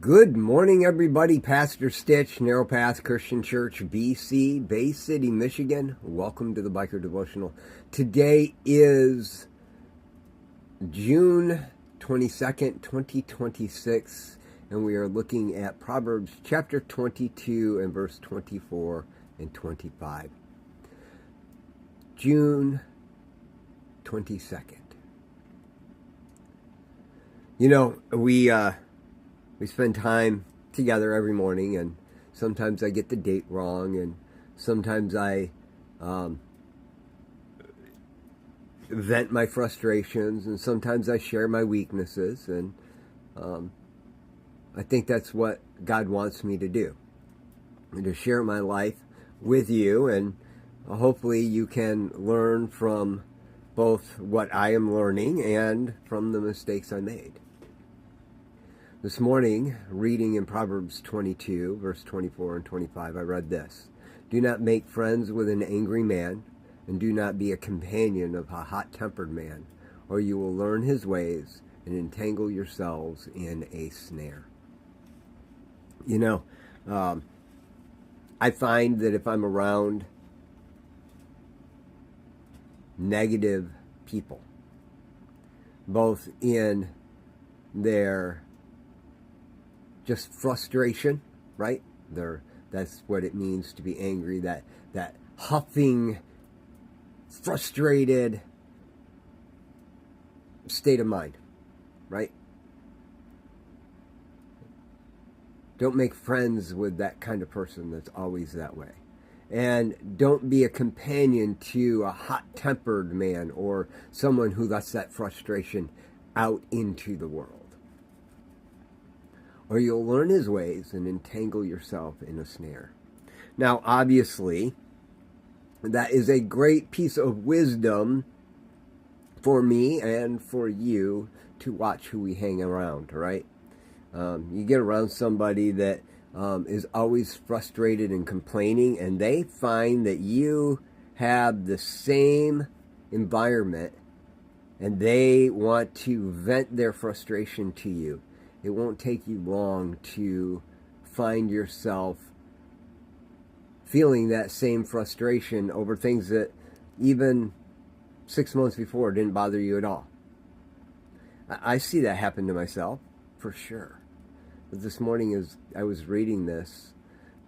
Good morning, everybody. Pastor Stitch, Narrow Path Christian Church, BC, Bay City, Michigan. Welcome to the Biker Devotional. Today is June 22nd, 2026, and we are looking at Proverbs chapter 22 and verse 24 and 25. June 22nd. You know, we spend time together every morning, and sometimes I get the date wrong, and sometimes I vent my frustrations, and sometimes I share my weaknesses, and I think that's what God wants me to do, and to share my life with you, and hopefully you can learn from both what I am learning and from the mistakes I made. This morning, reading in Proverbs 22, verse 24 and 25, I read this. Do not make friends with an angry man, and do not be a companion of a hot-tempered man, or you will learn his ways and entangle yourselves in a snare. You know, I find that if I'm around negative people, both in their just frustration, right? That's what it means to be angry, that huffing, frustrated state of mind, right? Don't make friends with that kind of person that's always that way. And don't be a companion to a hot-tempered man or someone who lets that frustration out into the world. Or you'll learn his ways and entangle yourself in a snare. Now, obviously, that is a great piece of wisdom for me and for you to watch who we hang around, right? You get around somebody that is always frustrated and complaining, and they find that you have the same environment, and they want to vent their frustration to you. It won't take you long to find yourself feeling that same frustration over things that even 6 months before didn't bother you at all. I see that happen to myself, for sure. But this morning as I was reading this,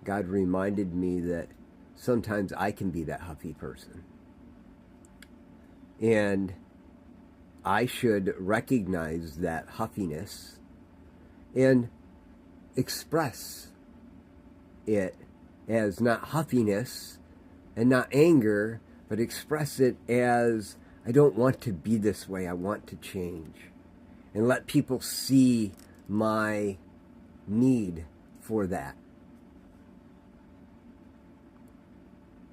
God reminded me that sometimes I can be that huffy person. And I should recognize that huffiness and express it as not huffiness and not anger, but express it as, I don't want to be this way, I want to change. And let people see my need for that.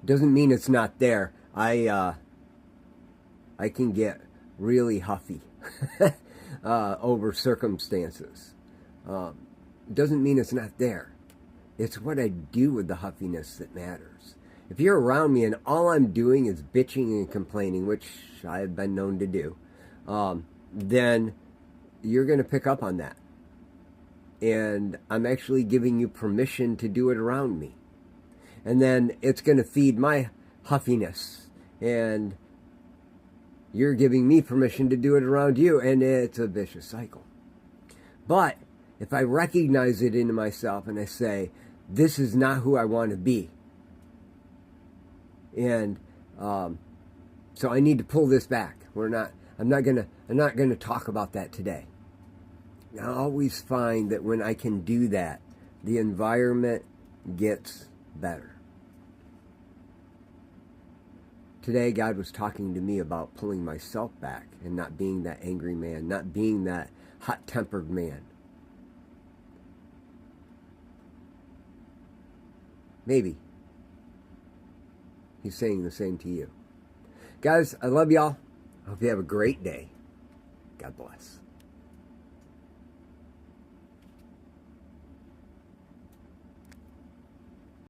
Doesn't mean it's not there. I can get really huffy over circumstances. Doesn't mean it's not there. It's what I do with the huffiness that matters. If you're around me and all I'm doing is bitching and complaining, which I have been known to do, then you're going to pick up on that. And I'm actually giving you permission to do it around me. And then it's going to feed my huffiness. And you're giving me permission to do it around you. And it's a vicious cycle. But if I recognize it in myself and I say, this is not who I want to be, and so I need to pull this back. I'm not gonna talk about that today. I always find that when I can do that, the environment gets better. Today, God was talking to me about pulling myself back and not being that angry man, not being that hot-tempered man. Maybe he's saying the same to you. Guys, I love y'all. I hope you have a great day. God bless.